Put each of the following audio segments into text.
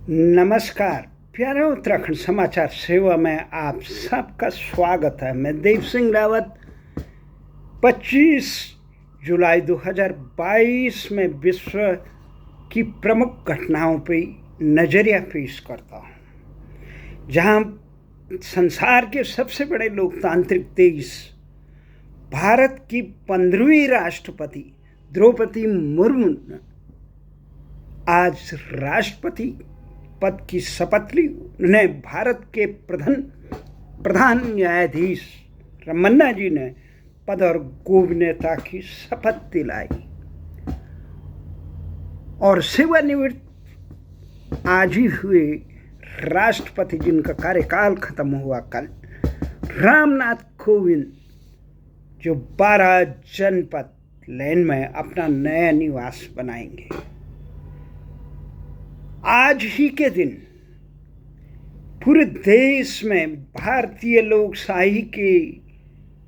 नमस्कार प्यारे उत्तराखंड समाचार सेवा में आप सबका स्वागत है। मैं देव सिंह रावत 25 जुलाई 2022 में विश्व की प्रमुख घटनाओं पर नज़रिया पेश करता हूँ, जहाँ संसार के सबसे बड़े लोकतांत्रिक देश भारत की 15वीं राष्ट्रपति द्रौपदी मुर्मू ने आज राष्ट्रपति पद की शपथ ली। उन्हें भारत के प्रधान न्यायाधीश रमन्ना जी ने पद और गोपनीयता की शपथ दिलाई और सेवानिवृत्त आज ही हुए राष्ट्रपति जिनका कार्यकाल खत्म हुआ कल, रामनाथ कोविंद, जो 12 जनपद लेन में अपना नया निवास बनाएंगे। आज ही के दिन पूरे देश में भारतीय लोकशाही के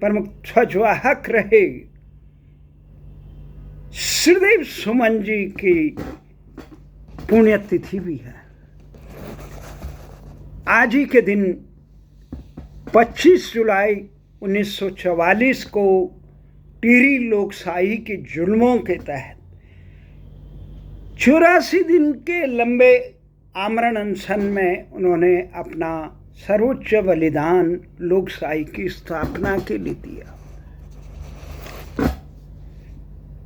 प्रमुख ध्वजवाहक रहे श्रीदेव सुमन जी की पुण्यतिथि भी है। आज ही के दिन 25 जुलाई 1944 को टिहरी लोकशाही के जुल्मों के तहत 84 दिन के लंबे आमरण अनशन में उन्होंने अपना सर्वोच्च बलिदान लोकशाही की स्थापना के लिए दिया।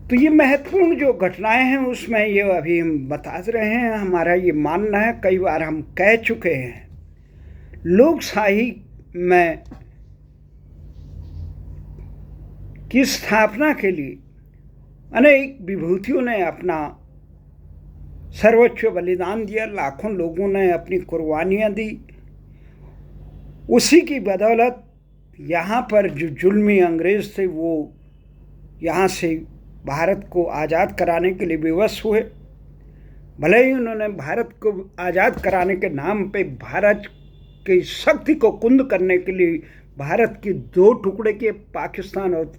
तो ये महत्वपूर्ण जो घटनाएं हैं उसमें ये अभी हम बता रहे हैं। हमारा ये मानना है, कई बार हम कह चुके हैं, लोकशाही में की स्थापना के लिए अनेक विभूतियों ने अपना सर्वोच्च बलिदान दिया, लाखों लोगों ने अपनी कुर्बानियाँ दी। उसी की बदौलत यहाँ पर जो जुल्मी अंग्रेज़ थे वो यहाँ से भारत को आज़ाद कराने के लिए विवश हुए। भले ही उन्होंने भारत को आज़ाद कराने के नाम पे भारत की शक्ति को कुंद करने के लिए भारत के 2 टुकड़े किए, पाकिस्तान और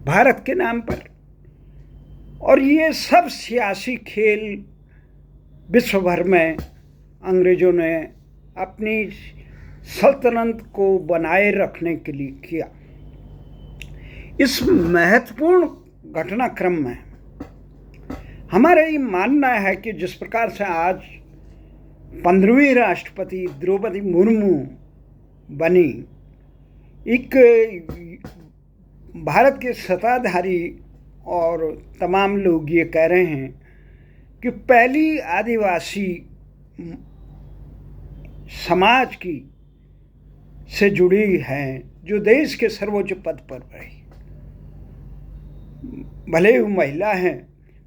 भारत के नाम पर, और ये सब सियासी खेल विश्व भर में अंग्रेज़ों ने अपनी सल्तनत को बनाए रखने के लिए किया। इस महत्वपूर्ण घटनाक्रम में हमारा ये मानना है कि जिस प्रकार से आज 15वीं राष्ट्रपति द्रौपदी मुर्मू बनी, एक भारत के सत्ताधारी और तमाम लोग ये कह रहे हैं कि पहली आदिवासी समाज की से जुड़ी हैं जो देश के सर्वोच्च पद पर रही। भले वो महिला हैं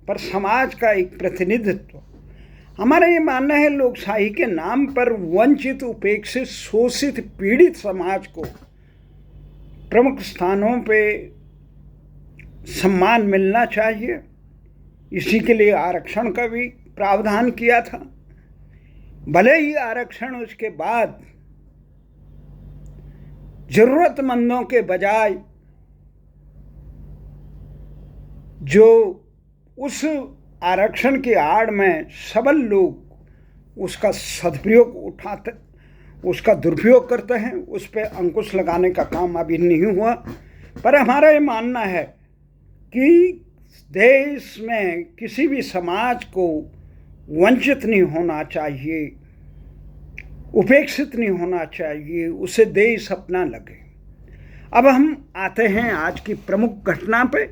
पर समाज का एक प्रतिनिधित्व। हमारा ये मानना है, लोकशाही के नाम पर वंचित, उपेक्षित, शोषित, पीड़ित समाज को प्रमुख स्थानों पे सम्मान मिलना चाहिए। इसी के लिए आरक्षण का भी प्रावधान किया था। भले ही आरक्षण उसके बाद जरूरतमंदों के बजाय जो उस आरक्षण की आड़ में सबल लोग उसका सदुपयोग उठाते, उसका दुरुपयोग करते हैं, उस पर अंकुश लगाने का काम अभी नहीं हुआ। पर हमारा ये मानना है कि देश में किसी भी समाज को वंचित नहीं होना चाहिए, उपेक्षित नहीं होना चाहिए, उसे देश अपना लगे। अब हम आते हैं आज की प्रमुख घटना पे।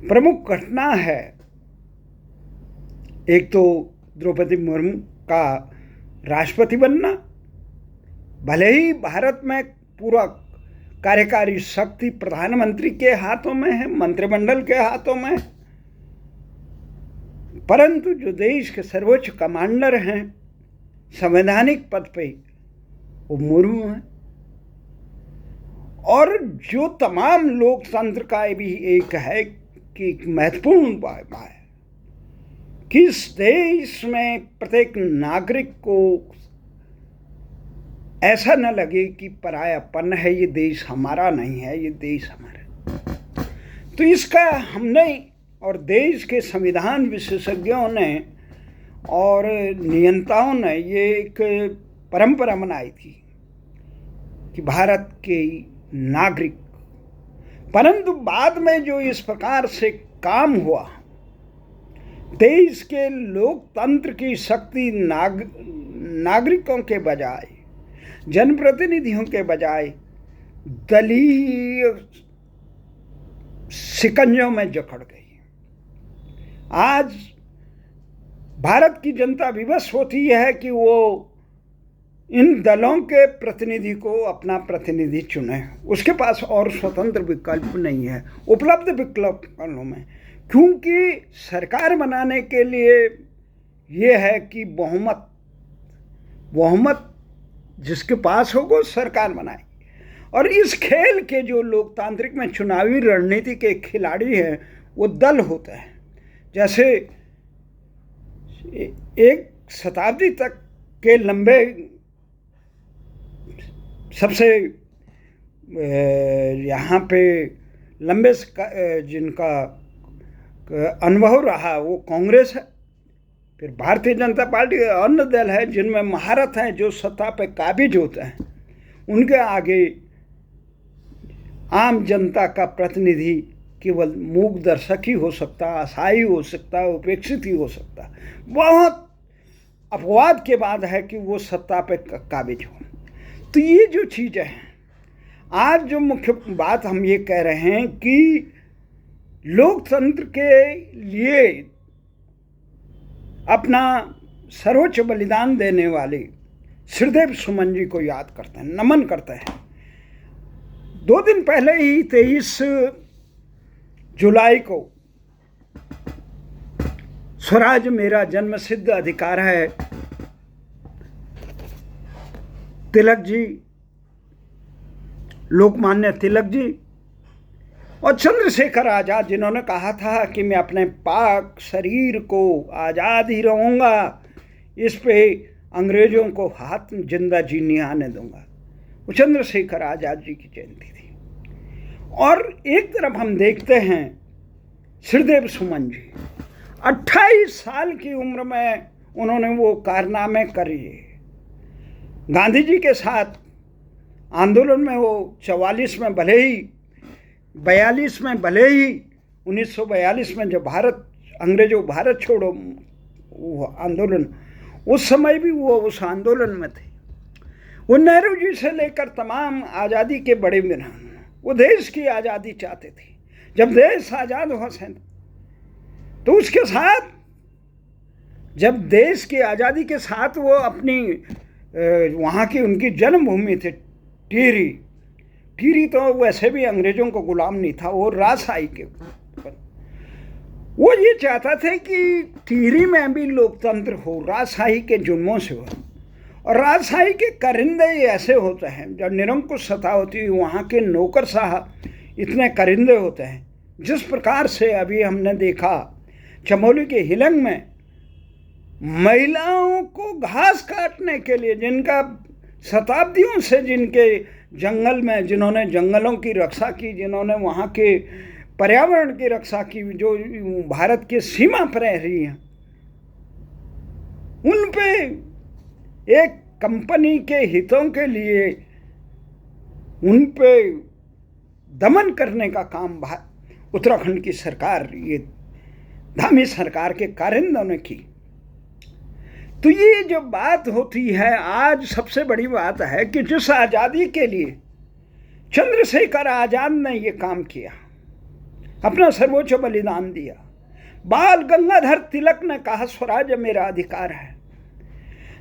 प्रमुख घटना है, एक तो द्रौपदी मुर्मू का राष्ट्रपति बनना। भले ही भारत में पूरा कार्यकारी शक्ति प्रधानमंत्री के हाथों में है, मंत्रिमंडल के हाथों में है, परंतु जो देश के सर्वोच्च कमांडर हैं संवैधानिक पद पे, वो मुर्मू हैं। और जो तमाम लोकतंत्र का भी एक है कि एक महत्वपूर्ण बात है कि इस देश में प्रत्येक नागरिक को ऐसा न लगे कि परायापन है, ये देश हमारा नहीं है, ये देश हमारा। तो इसका हमने और देश के संविधान विशेषज्ञों ने और नियंताओं ने ये एक परंपरा बनाई थी कि भारत के नागरिक, परंतु बाद में जो इस प्रकार से काम हुआ, देश के लोकतंत्र की शक्ति नागरिकों के बजाय, जनप्रतिनिधियों के बजाय दलीय शिकंजों में जकड़ गई। आज भारत की जनता विवश होती है कि वो इन दलों के प्रतिनिधि को अपना प्रतिनिधि चुने। उसके पास और स्वतंत्र विकल्प नहीं है उपलब्ध विकल्पों में, क्योंकि सरकार बनाने के लिए ये है कि बहुमत जिसके पास हो वो सरकार बनाए। और इस खेल के जो लोकतांत्रिक में चुनावी रणनीति के खिलाड़ी हैं वो दल होते हैं। जैसे एक शताब्दी तक के लंबे, सबसे यहाँ पे लंबे जिनका अनुभव रहा वो कांग्रेस है, फिर भारतीय जनता पार्टी, अन्य दल है जिनमें महारत है, जो सत्ता पे काबिज होते हैं। उनके आगे आम जनता का प्रतिनिधि केवल मूक दर्शक ही हो सकता, असहाय हो सकता, उपेक्षित ही हो सकता। बहुत अपवाद के बाद है कि वो सत्ता पे काबिज हो। तो ये जो चीज़ें हैं, आज जो मुख्य बात हम ये कह रहे हैं कि लोकतंत्र के लिए अपना सर्वोच्च बलिदान देने वाले श्रीदेव सुमन जी को याद करते हैं, नमन करते हैं। 2 दिन पहले ही 23 जुलाई को स्वराज मेरा जन्मसिद्ध अधिकार है, तिलक जी, लोकमान्य तिलक जी और चंद्रशेखर आज़ाद, जिन्होंने कहा था कि मैं अपने पाक शरीर को आज़ाद ही रहूँगा, इस पे अंग्रेज़ों को हाथ जिंदा जी नहीं आने दूंगा। वो चंद्रशेखर आज़ाद जी की जयंती थी। और एक तरफ हम देखते हैं श्रीदेव सुमन जी, 28 साल की उम्र में उन्होंने वो कारनामे करे। गांधी जी के साथ आंदोलन में वो 44 में भले ही 42 में भले ही 1942 में जब अंग्रेजों भारत छोड़ो वो आंदोलन, उस समय भी वो उस आंदोलन में थे। वो नेहरू जी से लेकर तमाम आज़ादी के बड़े विद्वान, वो देश की आज़ादी चाहते थे। जब देश आज़ाद हुआ तो उसके साथ, जब देश की आज़ादी के साथ वो अपनी वहाँ की उनकी जन्मभूमि थी टिहरी तो वैसे भी अंग्रेज़ों को गुलाम नहीं था, वो राजशाही के ऊपर। वो ये चाहता थे कि टिहरी में भी लोकतंत्र हो, राजशाही के जुल्मों से हो। और राजशाही के करिंदे ऐसे होते हैं, जब निरंकुश सत्ता होती है वहाँ के नौकरशाह इतने करिंदे होते हैं। जिस प्रकार से अभी हमने देखा चमोली के हिलंग में महिलाओं को घास काटने के लिए, जिनका शताब्दियों से जिनके जंगल में, जिन्होंने जंगलों की रक्षा की, जिन्होंने वहाँ के पर्यावरण की रक्षा की, जो भारत की सीमा पर रह रही हैं, उन पे एक कंपनी के हितों के लिए उन पे दमन करने का काम उत्तराखंड की सरकार, ये धामी सरकार के कारिंदों ने की। तो ये जो बात होती है, आज सबसे बड़ी बात है कि जिस आज़ादी के लिए चंद्रशेखर आज़ाद ने ये काम किया, अपना सर्वोच्च बलिदान दिया, बाल गंगाधर तिलक ने कहा स्वराज मेरा अधिकार है,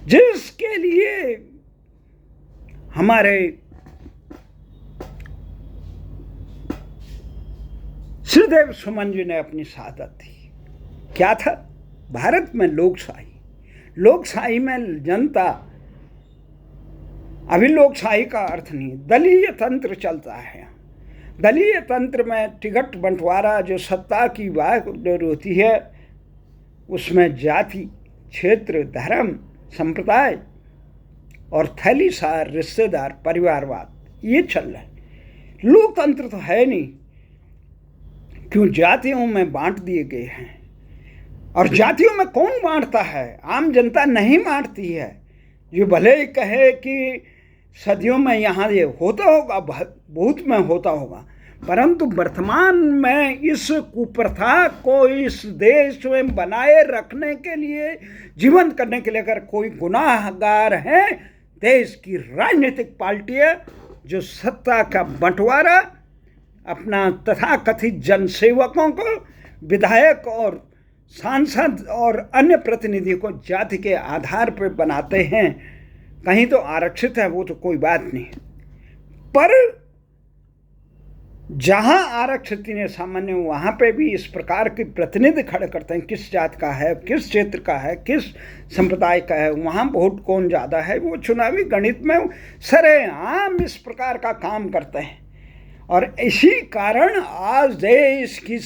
जिसके लिए हमारे श्रीदेव सुमन जी ने अपनी शहादत दी। क्या था? भारत में लोकशाही में जनता, अभी लोकशाही का अर्थ नहीं, दलीय तंत्र चलता है। दलीय तंत्र में टिकट बंटवारा, जो सत्ता की बात होती है, उसमें जाति, क्षेत्र, धर्म, संप्रदाय और थैलीसार, रिश्तेदार, परिवारवाद, ये चल रहा है। लोकतंत्र तो है नहीं, क्यों जातियों में बांट दिए गए हैं। और जातियों में कौन बांटता है? आम जनता नहीं बांटती है। ये भले ही कहे कि सदियों में यहाँ ये होता होगा, भूत में होता होगा, परंतु वर्तमान में इस कुप्रथा को इस देश में बनाए रखने के लिए, जीवंत करने के लिए अगर कोई गुनाहगार है, देश की राजनीतिक पार्टियां जो सत्ता का बंटवारा अपना तथाकथित जनसेवकों को, विधायक और सांसद और अन्य प्रतिनिधि को जाति के आधार पर बनाते हैं। कहीं तो आरक्षित है, वो तो कोई बात नहीं, पर जहां आरक्षित नहीं सामान्य, वहां पे भी इस प्रकार के प्रतिनिधि खड़े करते हैं, किस जात का है, किस क्षेत्र का है, किस संप्रदाय का है, वहां वोट कौन ज़्यादा है, वो चुनावी गणित में सरेआम इस प्रकार का काम करते हैं। और इसी कारण आज देश की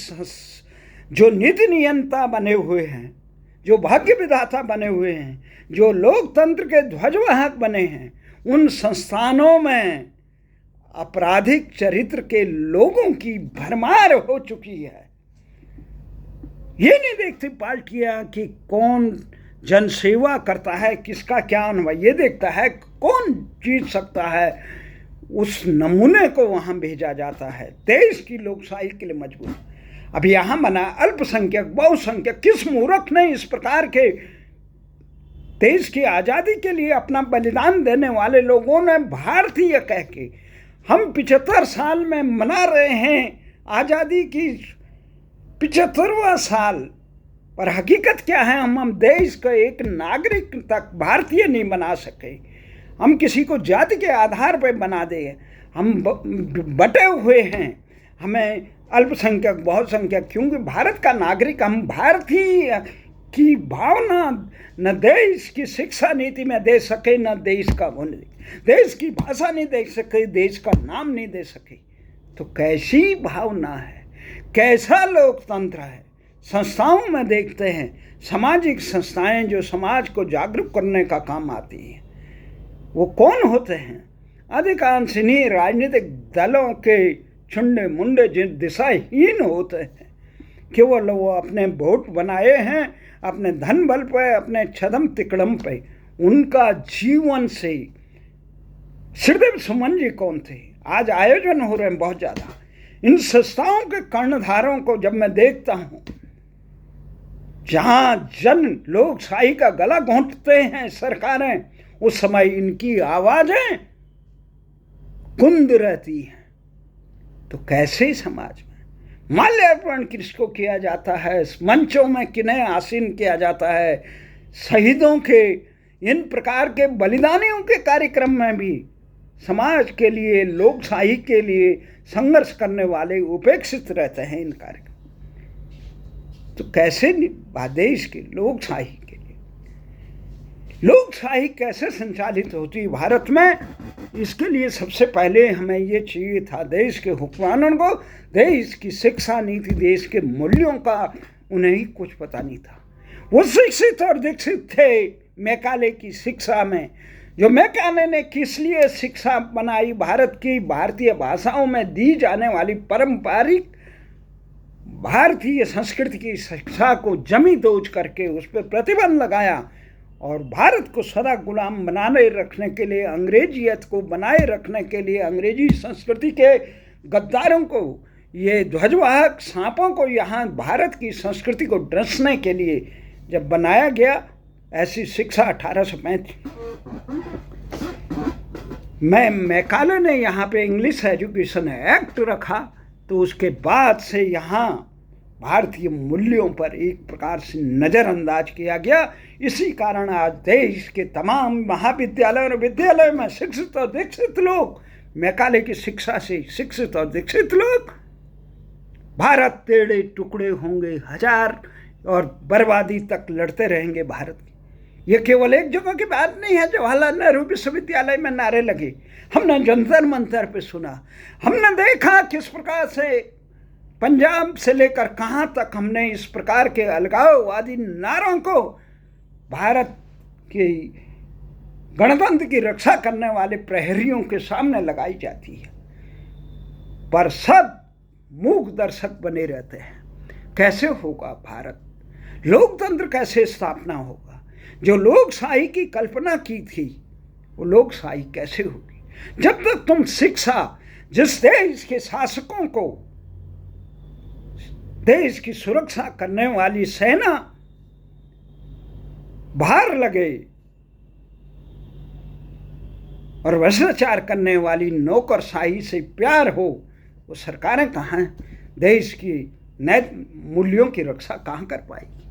जो नीति नियंता बने हुए हैं, जो भाग्य विधाता बने हुए हैं, जो लोकतंत्र के ध्वजवाहक बने हैं, उन संस्थानों में आपराधिक चरित्र के लोगों की भरमार हो चुकी है। ये नहीं देखती पार्टियां कि कौन जनसेवा करता है, किसका क्या अनुभव, ये देखता है कौन जीत सकता है, उस नमूने को वहां भेजा जाता है। देश की लोकशाही के लिए मजबूर। अब यहाँ बना अल्पसंख्यक, बहुसंख्यक, किस मूर्ख ने इस प्रकार के देश की आज़ादी के लिए अपना बलिदान देने वाले लोगों ने भारतीय कह के, हम 75 साल में मना रहे हैं आज़ादी की 75वां साल, पर हकीकत क्या है, हम देश का एक नागरिक तक भारतीय नहीं बना सके। हम किसी को जाति के आधार पर बना दे, हम बटे हुए हैं, हमें अल्पसंख्यक बहुसंख्यक, क्योंकि भारत का नागरिक, हम भारतीय की भावना न देश की शिक्षा नीति में दे सके, न देश का गुण, देश की भाषा नहीं दे सके, देश का नाम नहीं दे सके, तो कैसी भावना है, कैसा लोकतंत्र है। संस्थाओं में देखते हैं, सामाजिक संस्थाएं जो समाज को जागरूक करने का काम आती हैं, वो कौन होते हैं? अधिकांश इन्हीं राजनीतिक दलों के छुंडे मुंडे जिन दिशाहीन होते हैं, केवल वो अपने वोट बनाए हैं, अपने धन बल पे, अपने छदम तिकड़म पे, उनका जीवन से। श्रीदेव सुमन जी कौन थे? आज आयोजन हो रहे हैं बहुत ज़्यादा। इन संस्थाओं के कर्णधारों को जब मैं देखता हूँ, जहाँ जन लोकशाही का गला घोंटते हैं सरकारें, उस समय इनकी आवाज़ें कुंद रहती हैं। तो कैसे समाज में माल्यार्पण किसको किया जाता है, मंचों में किन्हें आसीन किया जाता है, शहीदों के इन प्रकार के बलिदानियों के कार्यक्रम में भी समाज के लिए, लोकशाही के लिए संघर्ष करने वाले उपेक्षित रहते हैं इन कार्यक्रम। तो कैसे देश की लोकशाही के लिए, लोकशाही कैसे संचालित होती है भारत में, इसके लिए सबसे पहले हमें ये चाहिए था देश के हुक्मरानों को, देश की शिक्षा नीति, देश के मूल्यों का उन्हें ही कुछ पता नहीं था। वो शिक्षित और दीक्षित थे मैकाले की शिक्षा में, जो मैकाले ने किस लिए शिक्षा बनाई, भारत की भारतीय भाषाओं में दी जाने वाली पारंपरिक भारतीय संस्कृति की शिक्षा को जमी दोज करके उस पर प्रतिबंध लगाया और भारत को सदा गुलाम बनाए रखने के लिए, अंग्रेजियत को बनाए रखने के लिए, अंग्रेजी संस्कृति के गद्दारों को, ये ध्वजवाहक सांपों को यहाँ भारत की संस्कृति को डसने के लिए जब बनाया गया, ऐसी शिक्षा 1835 में मैकाले ने यहाँ पे इंग्लिश एजुकेशन एक्ट रखा, तो उसके बाद से यहाँ भारतीय मूल्यों पर एक प्रकार से नज़रअंदाज किया गया। इसी कारण आज देश के तमाम महाविद्यालय और विद्यालय में शिक्षित और दीक्षित लोग, मैकाले की शिक्षा से शिक्षित और दीक्षित लोग, भारत टेढ़े टुकड़े होंगे हजार और बर्बादी तक लड़ते रहेंगे भारत की। ये केवल एक जगह की बात नहीं है। जवाहरलाल नेहरू विश्वविद्यालय में नारे लगे, हमने जंतर मंतर पे सुना, हमने देखा किस प्रकार से पंजाब से लेकर कहाँ तक हमने इस प्रकार के अलगाववादी नारों को भारत की गणतंत्र की रक्षा करने वाले प्रहरियों के सामने लगाई जाती है, पर सब मूक दर्शक बने रहते हैं। कैसे होगा भारत? लोकतंत्र कैसे स्थापना होगा? जो लोकशाही की कल्पना की थी वो लोकशाही कैसे होगी? जब तक तुम शिक्षा, जिस देश के शासकों को देश की सुरक्षा करने वाली सेना बाहर लगे और भ्रष्टाचार करने वाली नौकरशाही से प्यार हो, वो सरकारें कहाँ हैं? देश की नैतिक मूल्यों की रक्षा कहाँ कर पाएगी?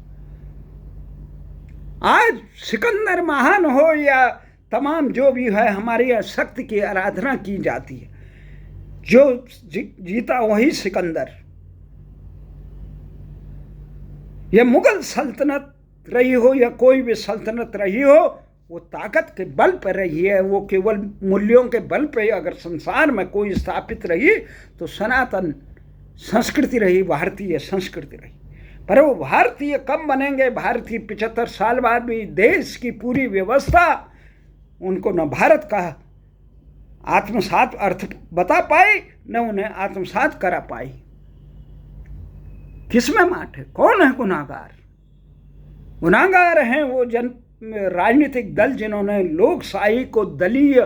आज सिकंदर महान हो या तमाम जो भी है, हमारी यहाँ शक्ति की आराधना की जाती है। जो जीता वही सिकंदर। यह मुगल सल्तनत रही हो या कोई भी सल्तनत रही हो, वो ताकत के बल पर रही है। वो केवल मूल्यों के बल पर अगर संसार में कोई स्थापित रही तो सनातन संस्कृति रही, भारतीय संस्कृति रही। पर वो भारतीय कब बनेंगे? भारतीय 75 साल बाद भी देश की पूरी व्यवस्था उनको न भारत का आत्मसात अर्थ बता पाई, न उन्हें आत्मसात करा पाई। किसमें माठ है? कौन है गुनाहगार? गुनाहगार हैं वो राजनीतिक दल जिन्होंने लोकशाही को दलीय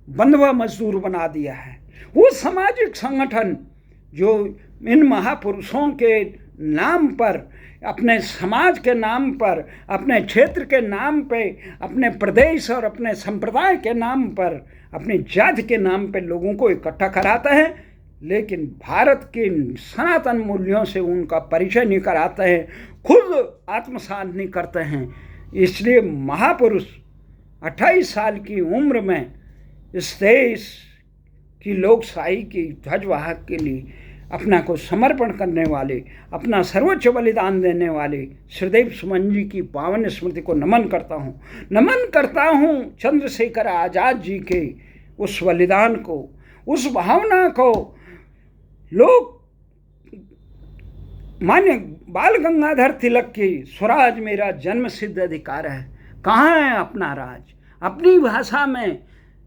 बंधुआ मजदूर बना दिया है। वो सामाजिक संगठन जो इन महापुरुषों के नाम पर, अपने समाज के नाम पर, अपने क्षेत्र के नाम पे, अपने प्रदेश और अपने संप्रदाय के नाम पर, अपनी जाति के नाम पे लोगों को इकट्ठा कराता है, लेकिन भारत के सनातन मूल्यों से उनका परिचय नहीं कराते हैं, खुद आत्मसात नहीं करते हैं। इसलिए महापुरुष 28 साल की उम्र में इस देश की लोकशाही की ध्वजवाहक के लिए अपना को समर्पण करने वाले, अपना सर्वोच्च बलिदान देने वाले श्रीदेव सुमन जी की पावन स्मृति को नमन करता हूँ। चंद्रशेखर आज़ाद जी के उस बलिदान को, उस भावना को लोग मान्य बाल गंगाधर तिलक की स्वराज मेरा जन्म सिद्ध अधिकार है। कहाँ है अपना राज? अपनी भाषा में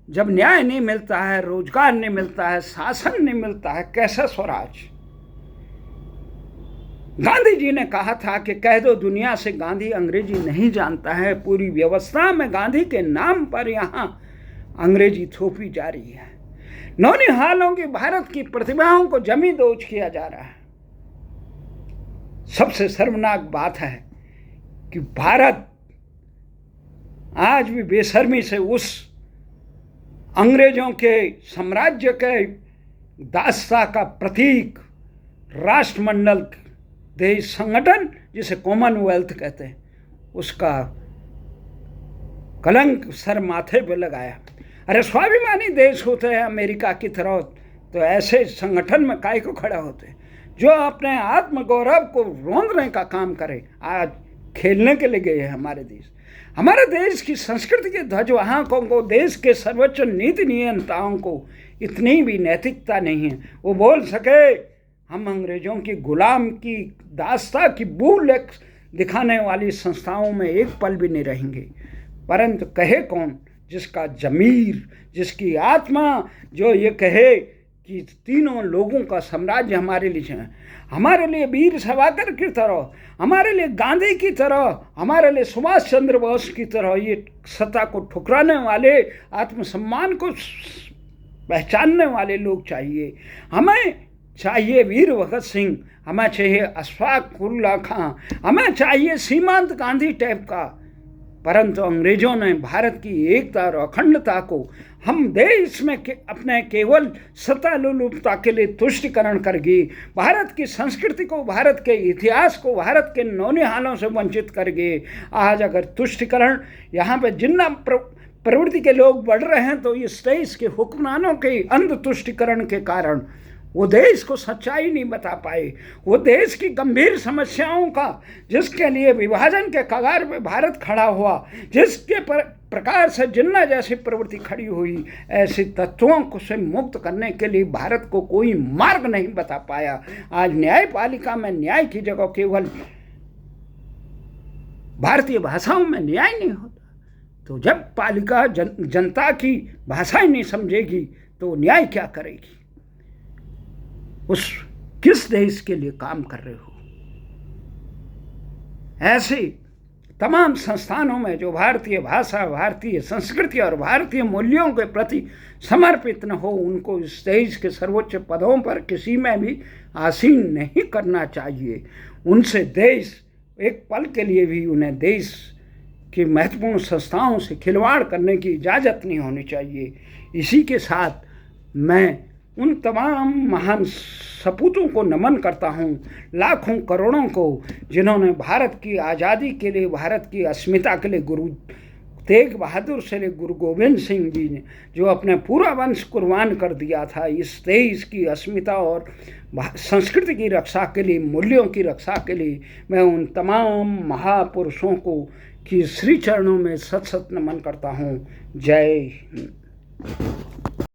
जब न्याय नहीं मिलता है, रोजगार नहीं मिलता है, शासन नहीं मिलता है, कैसा स्वराज? गांधी जी ने कहा था कि कह दो दुनिया से गांधी अंग्रेजी नहीं जानता है। पूरी व्यवस्था में गांधी के नाम पर यहाँ अंग्रेजी थोपी जा रही है। नौनिहालों की भारत की प्रतिभाओं को जमी दोज किया जा रहा है। सबसे शर्मनाक बात है कि भारत आज भी बेशर्मी से उस अंग्रेजों के साम्राज्य के दास्ता का प्रतीक राष्ट्रमंडल देश संगठन, जिसे कॉमनवेल्थ कहते हैं, उसका कलंक सर माथे पे लगाया। अरे स्वाभिमानी देश होते हैं अमेरिका की तरह, तो ऐसे संगठन में काहे को खड़ा होते हैं? जो अपने आत्मगौरव को रोंदने का काम करे। आज खेलने के लिए गए हैं हमारे देश। हमारे देश की संस्कृति के ध्वजवाहकों को, देश के सर्वोच्च नीति नियंताओं को इतनी भी नैतिकता नहीं है वो बोल सके हम अंग्रेजों की गुलाम की दास्ता की भूल दिखाने वाली संस्थाओं में एक पल भी नहीं रहेंगे। परंतु कहे कौन? जिसका जमीर, जिसकी आत्मा जो ये कहे कि तीनों लोगों का साम्राज्य हमारे लिए है, हमारे लिए वीर सावरकर की तरह, हमारे लिए गांधी की तरह, हमारे लिए सुभाष चंद्र बोस की तरह ये सत्ता को ठुकराने वाले, आत्मसम्मान को पहचानने वाले लोग चाहिए। हमें चाहिए वीर भगत सिंह, हमें चाहिए अशफाक उल्लाह खां, हमें चाहिए सीमांत गांधी टाइप का। परंतु अंग्रेजों ने भारत की एकता और अखंडता को हम देश में अपने केवल सत्तालुलुपता के लिए तुष्टिकरण करके, भारत की संस्कृति को, भारत के इतिहास को, भारत के नौनिहालों से वंचित करके, आज अगर तुष्टिकरण यहाँ पे जिन्ना प्रवृत्ति के लोग बढ़ रहे हैं, तो इस देश के हुक्मरानों के अंध तुष्टिकरण के कारण वो देश को सच्चाई नहीं बता पाए। वो देश की गंभीर समस्याओं का, जिसके लिए विभाजन के कगार पे भारत खड़ा हुआ, जिसके प्रकार से जिन्ना जैसी प्रवृत्ति खड़ी हुई, ऐसे तत्वों को से मुक्त करने के लिए भारत को कोई मार्ग नहीं बता पाया। आज न्यायपालिका में न्याय की जगह केवल भारतीय भाषाओं में न्याय नहीं होता, तो जब पालिका जनता की भाषाएं नहीं समझेगी तो न्याय क्या करेगी? उस किस देश के लिए काम कर रहे हो? ऐसे तमाम संस्थानों में जो भारतीय भाषा, भारतीय संस्कृति और भारतीय मूल्यों के प्रति समर्पित न हो, उनको इस देश के सर्वोच्च पदों पर किसी में भी आसीन नहीं करना चाहिए। उनसे देश एक पल के लिए भी उन्हें देश की महत्वपूर्ण संस्थाओं से खिलवाड़ करने की इजाज़त नहीं होनी चाहिए। इसी के साथ मैं उन तमाम महान सपूतों को नमन करता हूँ, लाखों करोड़ों को, जिन्होंने भारत की आज़ादी के लिए, भारत की अस्मिता के लिए, गुरु तेग बहादुर से ले गुरु गोविंद सिंह जी ने जो अपने पूरा वंश कुर्बान कर दिया था इस देश की अस्मिता और संस्कृति की रक्षा के लिए, मूल्यों की रक्षा के लिए। मैं उन तमाम महापुरुषों को की श्री चरणों में सत सत नमन करता हूँ। जय हिंद।